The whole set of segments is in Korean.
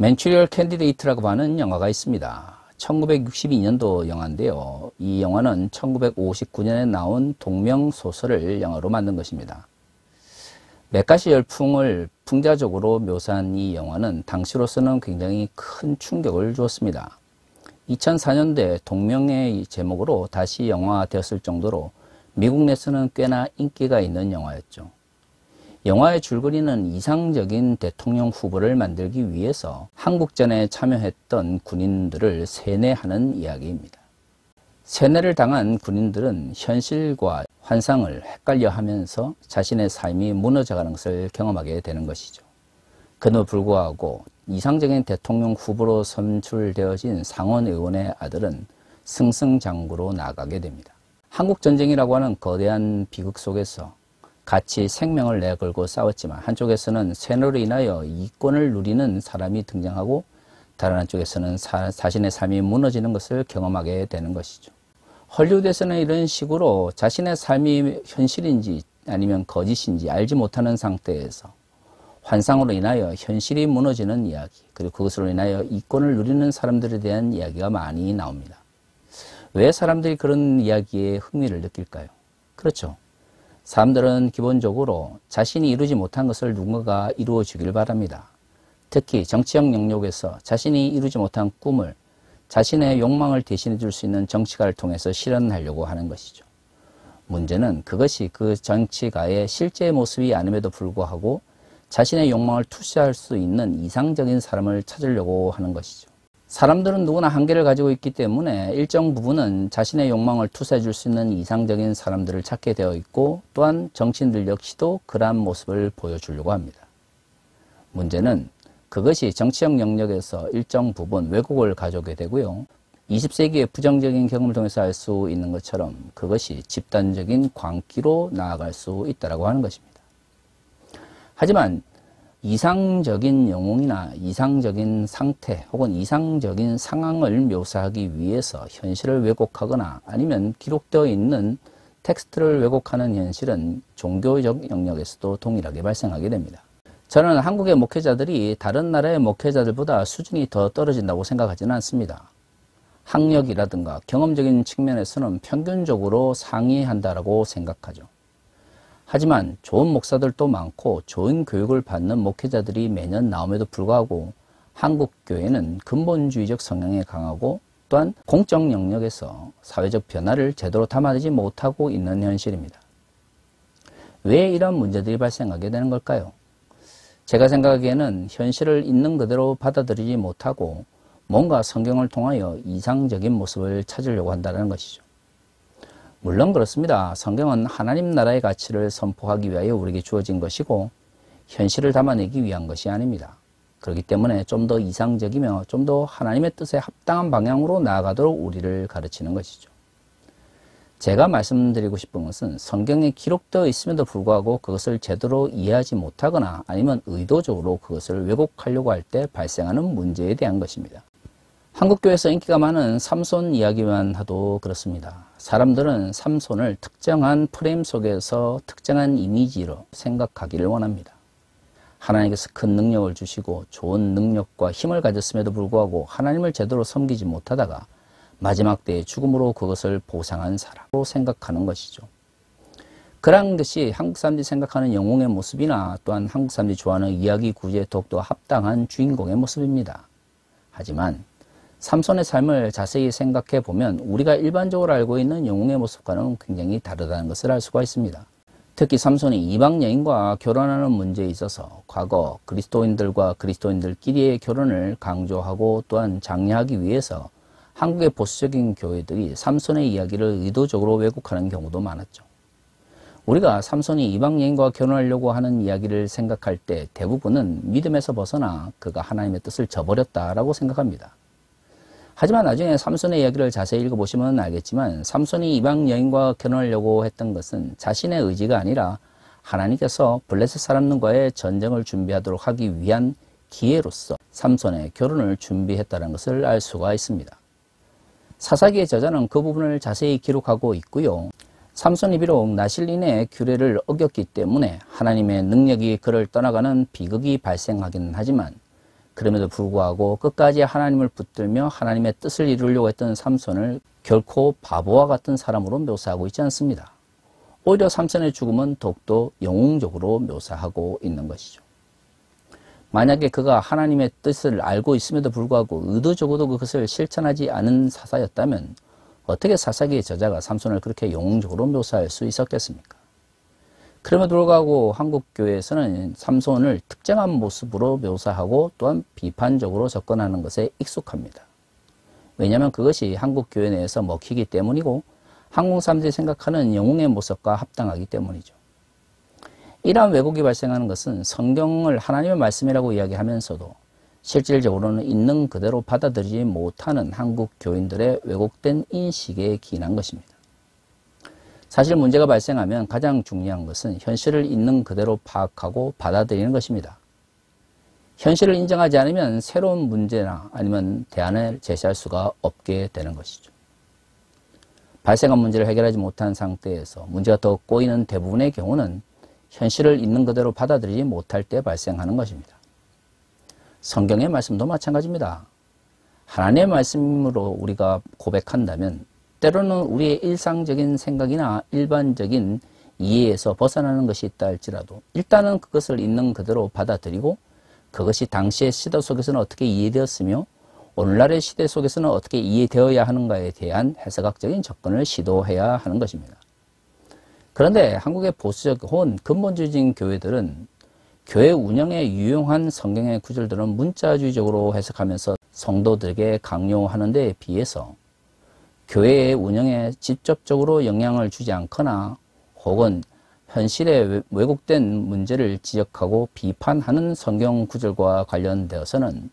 맨추리얼 캔디데이트라고 하는 영화가 있습니다. 1962년도 영화인데요. 이 영화는 1959년에 나온 동명소설을 영화로 만든 것입니다. 맥가시 열풍을 풍자적으로 묘사한 이 영화는 당시로서는 굉장히 큰 충격을 주었습니다. 2004년도에 동명의 제목으로 다시 영화되었을 정도로 미국 내에서는 꽤나 인기가 있는 영화였죠. 영화의 줄거리는 이상적인 대통령 후보를 만들기 위해서 한국전에 참여했던 군인들을 세뇌하는 이야기입니다. 세뇌를 당한 군인들은 현실과 환상을 헷갈려 하면서 자신의 삶이 무너져가는 것을 경험하게 되는 것이죠. 그럼에도 불구하고 이상적인 대통령 후보로 선출되어진 상원 의원의 아들은 승승장구로 나아가게 됩니다. 한국전쟁이라고 하는 거대한 비극 속에서 같이 생명을 내걸고 싸웠지만 한쪽에서는 세뇌로 인하여 이권을 누리는 사람이 등장하고 다른 한쪽에서는 자신의 삶이 무너지는 것을 경험하게 되는 것이죠. 헐리우드에서는 이런 식으로 자신의 삶이 현실인지 아니면 거짓인지 알지 못하는 상태에서 환상으로 인하여 현실이 무너지는 이야기, 그리고 그것으로 인하여 이권을 누리는 사람들에 대한 이야기가 많이 나옵니다. 왜 사람들이 그런 이야기에 흥미를 느낄까요? 그렇죠. 사람들은 기본적으로 자신이 이루지 못한 것을 누군가가 이루어 주길 바랍니다. 특히 정치적 영역에서 자신이 이루지 못한 꿈을 자신의 욕망을 대신해 줄 수 있는 정치가를 통해서 실현하려고 하는 것이죠. 문제는 그것이 그 정치가의 실제 모습이 아님에도 불구하고 자신의 욕망을 투시할 수 있는 이상적인 사람을 찾으려고 하는 것이죠. 사람들은 누구나 한계를 가지고 있기 때문에 일정 부분은 자신의 욕망을 투사해 줄 수 있는 이상적인 사람들을 찾게 되어 있고, 또한 정치인들 역시도 그러한 모습을 보여주려고 합니다. 문제는 그것이 정치적 영역에서 일정 부분 왜곡을 가져오게 되고요. 20세기의 부정적인 경험을 통해서 알 수 있는 것처럼 그것이 집단적인 광기로 나아갈 수 있다고 하는 것입니다. 하지만 이상적인 영웅이나 이상적인 상태 혹은 이상적인 상황을 묘사하기 위해서 현실을 왜곡하거나 아니면 기록되어 있는 텍스트를 왜곡하는 현실은 종교적 영역에서도 동일하게 발생하게 됩니다. 저는 한국의 목회자들이 다른 나라의 목회자들보다 수준이 더 떨어진다고 생각하지는 않습니다. 학력이라든가 경험적인 측면에서는 평균적으로 상위한다고 생각하죠. 하지만 좋은 목사들도 많고 좋은 교육을 받는 목회자들이 매년 나옴에도 불구하고 한국 교회는 근본주의적 성향이 강하고 또한 공적 영역에서 사회적 변화를 제대로 담아내지 못하고 있는 현실입니다. 왜 이런 문제들이 발생하게 되는 걸까요? 제가 생각하기에는 현실을 있는 그대로 받아들이지 못하고 뭔가 성경을 통하여 이상적인 모습을 찾으려고 한다는 것이죠. 물론 그렇습니다. 성경은 하나님 나라의 가치를 선포하기 위하여 우리에게 주어진 것이고 현실을 담아내기 위한 것이 아닙니다. 그렇기 때문에 좀 더 이상적이며 좀 더 하나님의 뜻에 합당한 방향으로 나아가도록 우리를 가르치는 것이죠. 제가 말씀드리고 싶은 것은 성경에 기록되어 있음에도 불구하고 그것을 제대로 이해하지 못하거나 아니면 의도적으로 그것을 왜곡하려고 할 때 발생하는 문제에 대한 것입니다. 한국교회에서 인기가 많은 삼손 이야기만 하도 그렇습니다. 사람들은 삼손을 특정한 프레임 속에서 특정한 이미지로 생각하기를 원합니다. 하나님께서 큰 능력을 주시고 좋은 능력과 힘을 가졌음에도 불구하고 하나님을 제대로 섬기지 못하다가 마지막 때의 죽음으로 그것을 보상한 사람으로 생각하는 것이죠. 그러한 것이 한국 사람들이 생각하는 영웅의 모습이나 또한 한국 사람들이 좋아하는 이야기 구조에 더욱더 합당한 주인공의 모습입니다. 하지만 삼손의 삶을 자세히 생각해 보면 우리가 일반적으로 알고 있는 영웅의 모습과는 굉장히 다르다는 것을 알 수가 있습니다. 특히 삼손이 이방 여인과 결혼하는 문제에 있어서 과거 그리스도인들과 그리스도인들끼리의 결혼을 강조하고 또한 장려하기 위해서 한국의 보수적인 교회들이 삼손의 이야기를 의도적으로 왜곡하는 경우도 많았죠. 우리가 삼손이 이방 여인과 결혼하려고 하는 이야기를 생각할 때 대부분은 믿음에서 벗어나 그가 하나님의 뜻을 저버렸다라고 생각합니다. 하지만 나중에 삼손의 이야기를 자세히 읽어보시면 알겠지만 삼손이 이방 여인과 결혼하려고 했던 것은 자신의 의지가 아니라 하나님께서 블레셋 사람들과의 전쟁을 준비하도록 하기 위한 기회로서 삼손의 결혼을 준비했다는 것을 알 수가 있습니다. 사사기의 저자는 그 부분을 자세히 기록하고 있고요. 삼손이 비록 나실린의 규례를 어겼기 때문에 하나님의 능력이 그를 떠나가는 비극이 발생하기는 하지만 그럼에도 불구하고 끝까지 하나님을 붙들며 하나님의 뜻을 이루려고 했던 삼손을 결코 바보와 같은 사람으로 묘사하고 있지 않습니다. 오히려 삼손의 죽음은 더욱더 영웅적으로 묘사하고 있는 것이죠. 만약에 그가 하나님의 뜻을 알고 있음에도 불구하고 의도적으로 그것을 실천하지 않은 사사였다면 어떻게 사사기의 저자가 삼손을 그렇게 영웅적으로 묘사할 수 있었겠습니까? 그럼에도 불구하고 한국교회에서는 삼손을 특정한 모습으로 묘사하고 또한 비판적으로 접근하는 것에 익숙합니다. 왜냐하면 그것이 한국교회 내에서 먹히기 때문이고 한국 사람들이 생각하는 영웅의 모습과 합당하기 때문이죠. 이러한 왜곡이 발생하는 것은 성경을 하나님의 말씀이라고 이야기하면서도 실질적으로는 있는 그대로 받아들이지 못하는 한국 교인들의 왜곡된 인식에 기인한 것입니다. 사실 문제가 발생하면 가장 중요한 것은 현실을 있는 그대로 파악하고 받아들이는 것입니다. 현실을 인정하지 않으면 새로운 문제나 아니면 대안을 제시할 수가 없게 되는 것이죠. 발생한 문제를 해결하지 못한 상태에서 문제가 더 꼬이는 대부분의 경우는 현실을 있는 그대로 받아들이지 못할 때 발생하는 것입니다. 성경의 말씀도 마찬가지입니다. 하나님의 말씀으로 우리가 고백한다면 때로는 우리의 일상적인 생각이나 일반적인 이해에서 벗어나는 것이 있다 할지라도 일단은 그것을 있는 그대로 받아들이고 그것이 당시의 시대 속에서는 어떻게 이해되었으며 오늘날의 시대 속에서는 어떻게 이해되어야 하는가에 대한 해석학적인 접근을 시도해야 하는 것입니다. 그런데 한국의 보수적 혹은 근본주의적인 교회들은 교회 운영에 유용한 성경의 구절들은 문자주의적으로 해석하면서 성도들에게 강요하는 데에 비해서 교회의 운영에 직접적으로 영향을 주지 않거나 혹은 현실에 왜곡된 문제를 지적하고 비판하는 성경 구절과 관련되어서는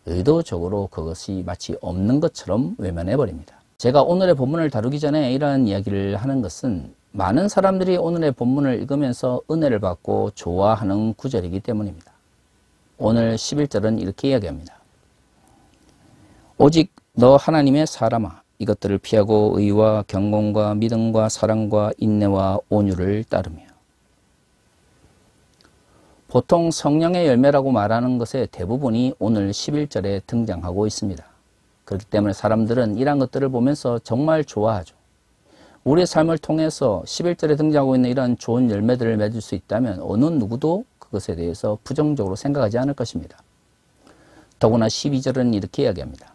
의도적으로 그것이 마치 없는 것처럼 외면해 버립니다. 제가 오늘의 본문을 다루기 전에 이러한 이야기를 하는 것은 많은 사람들이 오늘의 본문을 읽으면서 은혜를 받고 좋아하는 구절이기 때문입니다. 오늘 11절은 이렇게 이야기합니다. 오직 너 하나님의 사람아 이것들을 피하고 의와 경건과 믿음과 사랑과 인내와 온유를 따르며. 보통 성령의 열매라고 말하는 것의 대부분이 오늘 11절에 등장하고 있습니다. 그렇기 때문에 사람들은 이러한 것들을 보면서 정말 좋아하죠. 우리의 삶을 통해서 11절에 등장하고 있는 이런 좋은 열매들을 맺을 수 있다면 어느 누구도 그것에 대해서 부정적으로 생각하지 않을 것입니다. 더구나 12절은 이렇게 이야기합니다.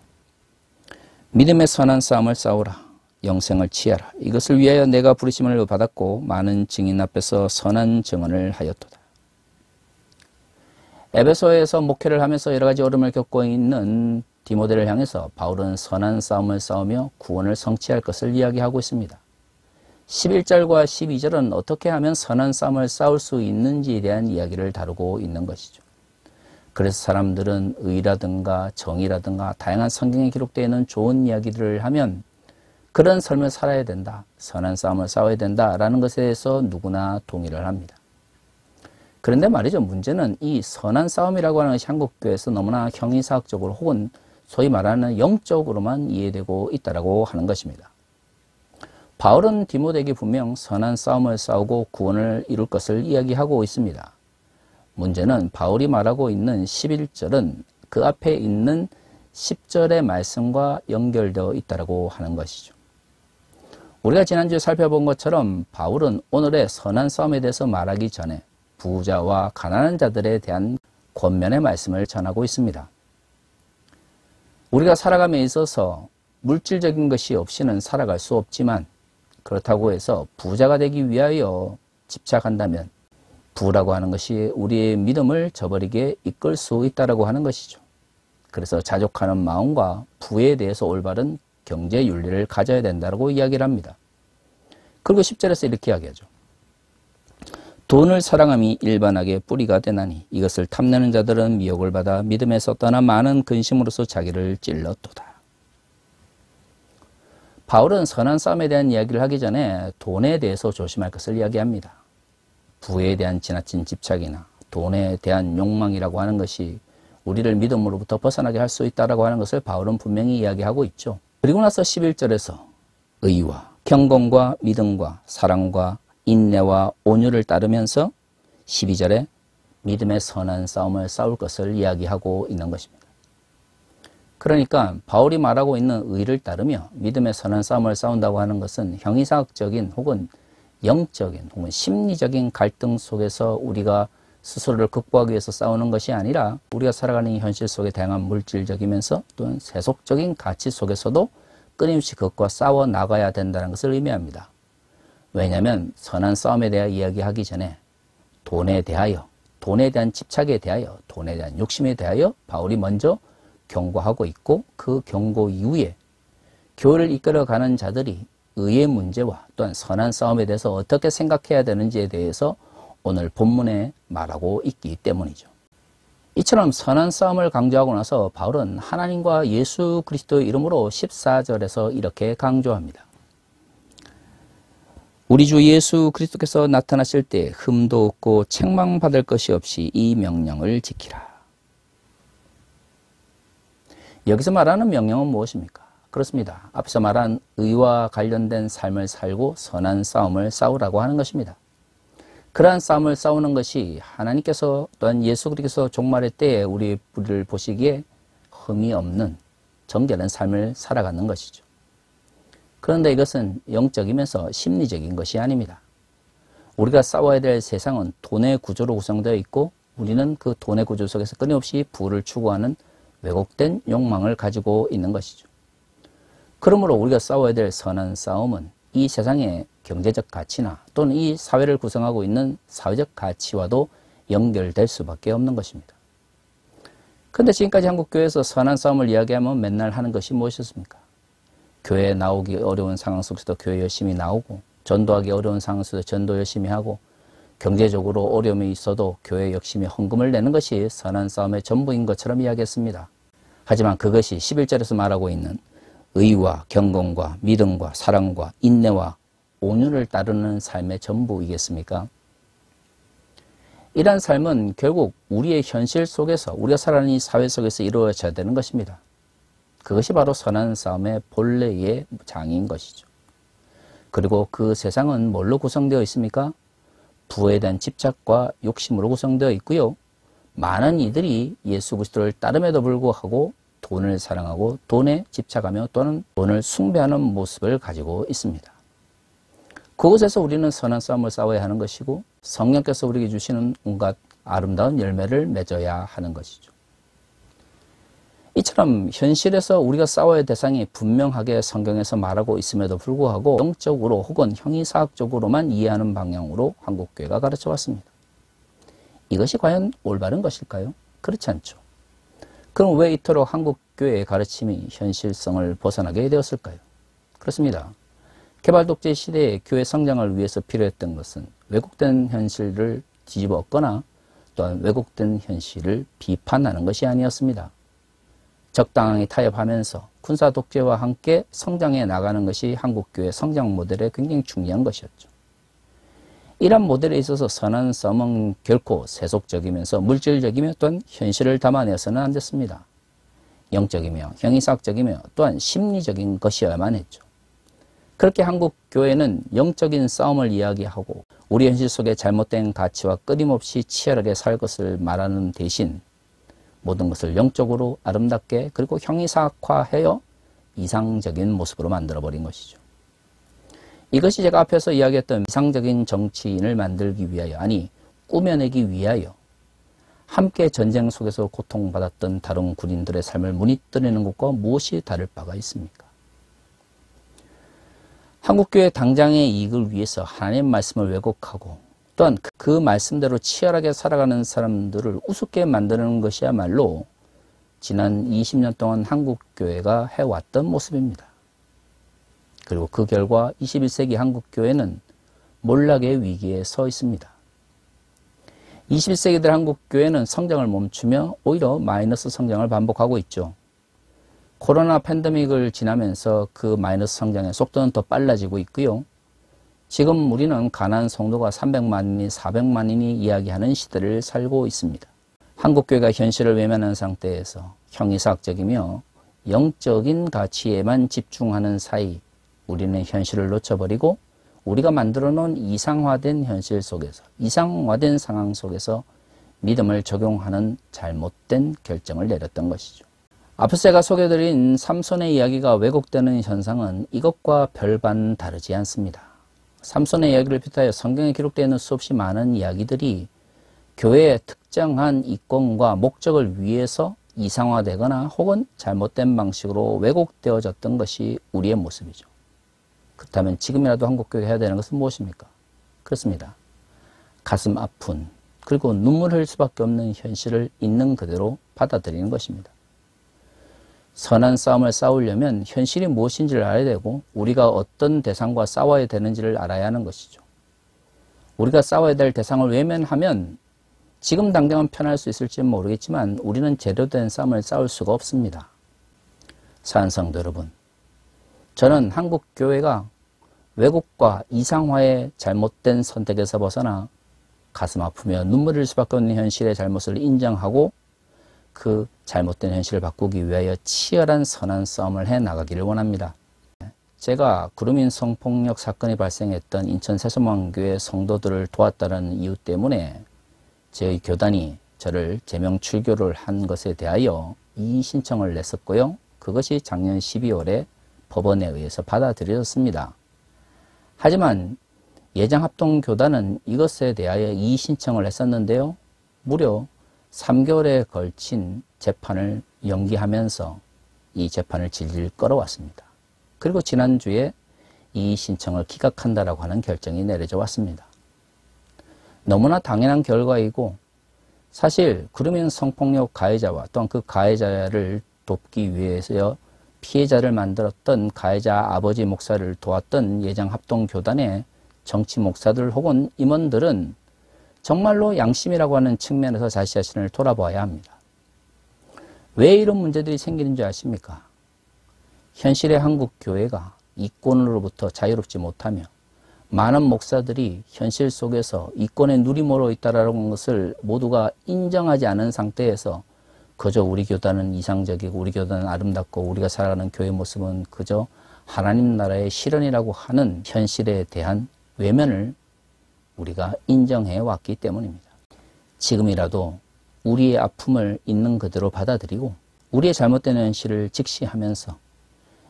믿음의 선한 싸움을 싸우라. 영생을 취하라. 이것을 위하여 내가 부르심을 받았고 많은 증인 앞에서 선한 증언을 하였도다. 에베소에서 목회를 하면서 여러 가지 어려움을 겪고 있는 디모데를 향해서 바울은 선한 싸움을 싸우며 구원을 성취할 것을 이야기하고 있습니다. 11절과 12절은 어떻게 하면 선한 싸움을 싸울 수 있는지에 대한 이야기를 다루고 있는 것이죠. 그래서 사람들은 의라든가 정의라든가 다양한 성경에 기록되어 있는 좋은 이야기들을 하면 그런 삶을 살아야 된다, 선한 싸움을 싸워야 된다라는 것에 대해서 누구나 동의를 합니다. 그런데 말이죠, 문제는 이 선한 싸움이라고 하는 것이 한국교회에서 너무나 형이사학적으로 혹은 소위 말하는 영적으로만 이해되고 있다고 하는 것입니다. 바울은 디모데에게 분명 선한 싸움을 싸우고 구원을 이룰 것을 이야기하고 있습니다. 문제는 바울이 말하고 있는 11절은 그 앞에 있는 10절의 말씀과 연결되어 있다고 하는 것이죠. 우리가 지난주에 살펴본 것처럼 바울은 오늘의 선한 싸움에 대해서 말하기 전에 부자와 가난한 자들에 대한 권면의 말씀을 전하고 있습니다. 우리가 살아감에 있어서 물질적인 것이 없이는 살아갈 수 없지만 그렇다고 해서 부자가 되기 위하여 집착한다면 부라고 하는 것이 우리의 믿음을 저버리게 이끌 수 있다고 하는 것이죠. 그래서 자족하는 마음과 부에 대해서 올바른 경제 윤리를 가져야 된다고 이야기를 합니다. 그리고 10절에서 이렇게 이야기하죠. 돈을 사랑함이 일반하게 뿌리가 되나니 이것을 탐내는 자들은 미혹을 받아 믿음에서 떠나 많은 근심으로서 자기를 찔렀도다. 바울은 선한 싸움에 대한 이야기를 하기 전에 돈에 대해서 조심할 것을 이야기합니다. 부에 대한 지나친 집착이나 돈에 대한 욕망이라고 하는 것이 우리를 믿음으로부터 벗어나게 할 수 있다고 하는 것을 바울은 분명히 이야기하고 있죠. 그리고 나서 11절에서 의와 경건과 믿음과 사랑과 인내와 온유를 따르면서 12절에 믿음의 선한 싸움을 싸울 것을 이야기하고 있는 것입니다. 그러니까 바울이 말하고 있는 의를 따르며 믿음의 선한 싸움을 싸운다고 하는 것은 형이사학적인 혹은 영적인 혹은 심리적인 갈등 속에서 우리가 스스로를 극복하기 위해서 싸우는 것이 아니라 우리가 살아가는 이 현실 속에 다양한 물질적이면서 또는 세속적인 가치 속에서도 끊임없이 그것과 싸워 나가야 된다는 것을 의미합니다. 왜냐하면 선한 싸움에 대해 이야기하기 전에 돈에 대하여, 돈에 대한 집착에 대하여, 돈에 대한 욕심에 대하여 바울이 먼저 경고하고 있고 그 경고 이후에 교회를 이끌어가는 자들이 의의 문제와 또한 선한 싸움에 대해서 어떻게 생각해야 되는지에 대해서 오늘 본문에 말하고 있기 때문이죠. 이처럼 선한 싸움을 강조하고 나서 바울은 하나님과 예수 그리스도의 이름으로 14절에서 이렇게 강조합니다. 우리 주 예수 그리스도께서 나타나실 때 흠도 없고 책망받을 것이 없이 이 명령을 지키라. 여기서 말하는 명령은 무엇입니까? 그렇습니다. 앞서 말한 의와 관련된 삶을 살고 선한 싸움을 싸우라고 하는 것입니다. 그러한 싸움을 싸우는 것이 하나님께서 또한 예수 그리스도께서 종말의 때에 우리를 보시기에 흠이 없는 정결한 삶을 살아가는 것이죠. 그런데 이것은 영적이면서 심리적인 것이 아닙니다. 우리가 싸워야 될 세상은 돈의 구조로 구성되어 있고 우리는 그 돈의 구조 속에서 끊임없이 부를 추구하는 왜곡된 욕망을 가지고 있는 것이죠. 그러므로 우리가 싸워야 될 선한 싸움은 이 세상의 경제적 가치나 또는 이 사회를 구성하고 있는 사회적 가치와도 연결될 수밖에 없는 것입니다. 그런데 지금까지 한국교회에서 선한 싸움을 이야기하면 맨날 하는 것이 무엇이었습니까? 교회에 나오기 어려운 상황 속에서도 교회 열심히 나오고 전도하기 어려운 상황 속에서 전도 열심히 하고 경제적으로 어려움이 있어도 교회 열심히 헌금을 내는 것이 선한 싸움의 전부인 것처럼 이야기했습니다. 하지만 그것이 11절에서 말하고 있는 의와 경건과 믿음과 사랑과 인내와 온유를 따르는 삶의 전부이겠습니까? 이러한 삶은 결국 우리의 현실 속에서 우리가 살아가는 이 사회 속에서 이루어져야 되는 것입니다. 그것이 바로 선한 싸움의 본래의 장인 것이죠. 그리고 그 세상은 뭘로 구성되어 있습니까? 부에 대한 집착과 욕심으로 구성되어 있고요. 많은 이들이 예수 그리스도를 따름에도 불구하고 돈을 사랑하고 돈에 집착하며 또는 돈을 숭배하는 모습을 가지고 있습니다. 그곳에서 우리는 선한 싸움을 싸워야 하는 것이고 성령께서 우리에게 주시는 온갖 아름다운 열매를 맺어야 하는 것이죠. 이처럼 현실에서 우리가 싸워야 할 대상이 분명하게 성경에서 말하고 있음에도 불구하고 영적으로 혹은 형이사학적으로만 이해하는 방향으로 한국교회가 가르쳐 왔습니다. 이것이 과연 올바른 것일까요? 그렇지 않죠. 그럼 왜 이토록 한국교회의 가르침이 현실성을 벗어나게 되었을까요? 그렇습니다. 개발독재 시대의 교회 성장을 위해서 필요했던 것은 왜곡된 현실을 뒤집어 엎거나 또한 왜곡된 현실을 비판하는 것이 아니었습니다. 적당히 타협하면서 군사독재와 함께 성장해 나가는 것이 한국교회 성장 모델의 굉장히 중요한 것이었죠. 이런 모델에 있어서 선한 싸움은 결코 세속적이면서 물질적이며 또한 현실을 담아내서는 안 됐습니다. 영적이며 형이사학적이며 또한 심리적인 것이어야만 했죠. 그렇게 한국교회는 영적인 싸움을 이야기하고 우리 현실 속의 잘못된 가치와 끊임없이 치열하게 살 것을 말하는 대신 모든 것을 영적으로 아름답게 그리고 형이사학화하여 이상적인 모습으로 만들어버린 것이죠. 이것이 제가 앞에서 이야기했던 이상적인 정치인을 만들기 위하여 아니 꾸며내기 위하여 함께 전쟁 속에서 고통받았던 다른 군인들의 삶을 무닛뜨리는 것과 무엇이 다를 바가 있습니까? 한국교회 당장의 이익을 위해서 하나님의 말씀을 왜곡하고 또한 그 말씀대로 치열하게 살아가는 사람들을 우습게 만드는 것이야말로 지난 20년 동안 한국교회가 해왔던 모습입니다. 그리고 그 결과 21세기 한국교회는 몰락의 위기에 서 있습니다. 21세기들 한국교회는 성장을 멈추며 오히려 마이너스 성장을 반복하고 있죠. 코로나 팬데믹을 지나면서 그 마이너스 성장의 속도는 더 빨라지고 있고요. 지금 우리는 가난한 성도가 300만인이 400만인이 이야기하는 시대를 살고 있습니다. 한국교회가 현실을 외면한 상태에서 형이사학적이며 영적인 가치에만 집중하는 사이 우리는 현실을 놓쳐버리고 우리가 만들어 놓은 이상화된 현실 속에서 이상화된 상황 속에서 믿음을 적용하는 잘못된 결정을 내렸던 것이죠. 앞서 제가 소개해드린 삼손의 이야기가 왜곡되는 현상은 이것과 별반 다르지 않습니다. 삼손의 이야기를 비롯하여 성경에 기록되어 있는 수없이 많은 이야기들이 교회의 특정한 이권과 목적을 위해서 이상화되거나 혹은 잘못된 방식으로 왜곡되어졌던 것이 우리의 모습이죠. 그렇다면 지금이라도 한국교회가 해야 되는 것은 무엇입니까? 그렇습니다. 가슴 아픈 그리고 눈물 흘릴 수밖에 없는 현실을 있는 그대로 받아들이는 것입니다. 선한 싸움을 싸우려면 현실이 무엇인지를 알아야 되고 우리가 어떤 대상과 싸워야 되는지를 알아야 하는 것이죠. 우리가 싸워야 될 대상을 외면하면 지금 당장은 편할 수 있을지 모르겠지만 우리는 제대로 된 싸움을 싸울 수가 없습니다. 사랑하는 성도 여러분, 저는 한국교회가 왜곡과 이상화의 잘못된 선택에서 벗어나 가슴 아프며 눈물 흘릴 수밖에 없는 현실의 잘못을 인정하고 그 잘못된 현실을 바꾸기 위하여 치열한 선한 싸움을 해나가기를 원합니다. 제가 구루민 성폭력 사건이 발생했던 인천 세소망교회 성도들을 도왔다는 이유 때문에 저희 교단이 저를 제명 출교를 한 것에 대하여 이의 신청을 냈었고요. 그것이 작년 12월에 법원에 의해서 받아들여졌습니다. 하지만 예장합동교단은 이것에 대하여 이의 신청을 했었는데요. 무려 3개월에 걸친 재판을 연기하면서 이 재판을 질질 끌어왔습니다. 그리고 지난주에 이의 신청을 기각한다라고 하는 결정이 내려져 왔습니다. 너무나 당연한 결과이고 사실 구루민 성폭력 가해자와 또한 그 가해자를 돕기 위해서 피해자를 만들었던 가해자 아버지 목사를 도왔던 예장합동교단의 정치 목사들 혹은 임원들은 정말로 양심이라고 하는 측면에서 자신 자신을 돌아봐야 합니다. 왜 이런 문제들이 생기는 줄 아십니까? 현실의 한국 교회가 이권으로부터 자유롭지 못하며 많은 목사들이 현실 속에서 이권에 누리모로 있다는 것을 모두가 인정하지 않은 상태에서 그저 우리 교단은 이상적이고 우리 교단은 아름답고 우리가 살아가는 교회 모습은 그저 하나님 나라의 실현이라고 하는 현실에 대한 외면을 우리가 인정해 왔기 때문입니다. 지금이라도 우리의 아픔을 있는 그대로 받아들이고 우리의 잘못된 현실을 직시하면서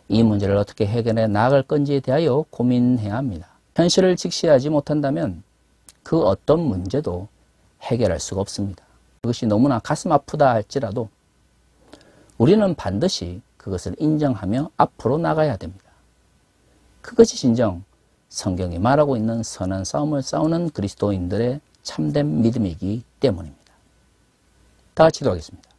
이 문제를 어떻게 해결해 나아갈 건지에 대하여 고민해야 합니다. 현실을 직시하지 못한다면 그 어떤 문제도 해결할 수가 없습니다. 그것이 너무나 가슴 아프다 할지라도 우리는 반드시 그것을 인정하며 앞으로 나가야 됩니다. 그것이 진정 성경이 말하고 있는 선한 싸움을 싸우는 그리스도인들의 참된 믿음이기 때문입니다. 다 같이 기도하겠습니다.